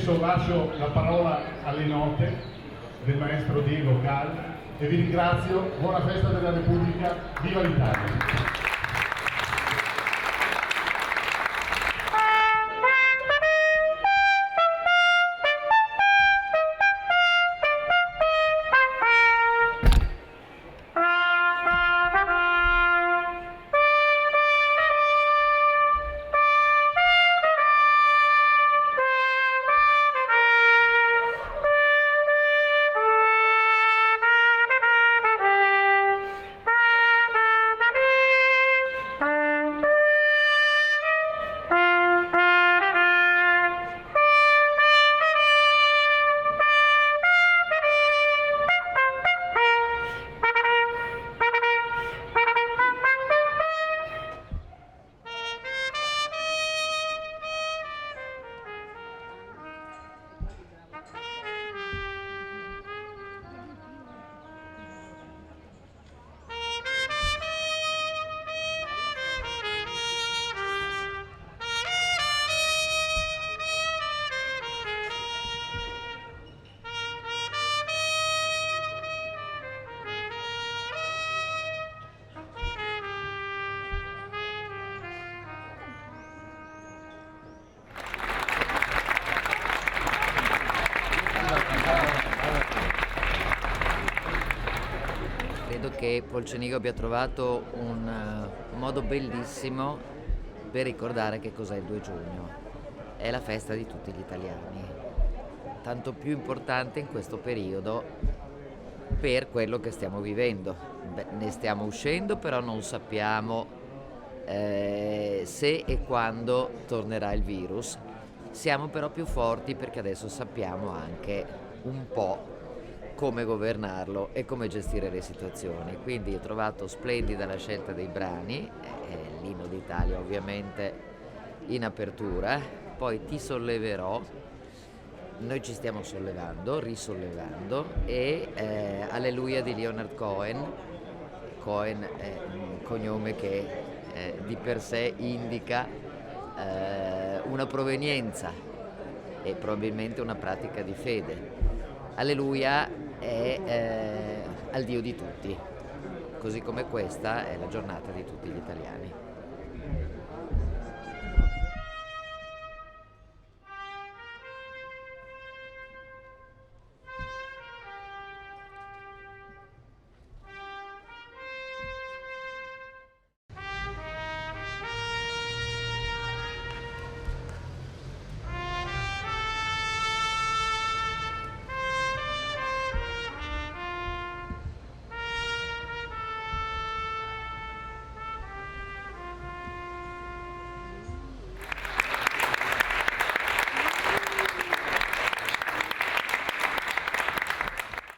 Adesso lascio la parola alle note del maestro Diego Cal e vi ringrazio. Buona festa della Repubblica, viva l'Italia! Credo che Polcenigo abbia trovato un modo bellissimo per ricordare che cos'è il 2 giugno. È la festa di tutti gli italiani, tanto più importante in questo periodo per quello che stiamo vivendo. Ne stiamo uscendo, però non sappiamo se e quando tornerà il virus. Siamo però più forti perché adesso sappiamo anche un po' come governarlo e come gestire le situazioni. Quindi ho trovato splendida la scelta dei brani, l'inno d'Italia ovviamente in apertura, poi Ti solleverò, noi ci stiamo sollevando, risollevando, e Alleluia di Leonard Cohen. Cohen è un cognome che di per sé indica una provenienza e probabilmente una pratica di fede. Alleluia è al Dio di tutti, così come questa è la giornata di tutti gli italiani.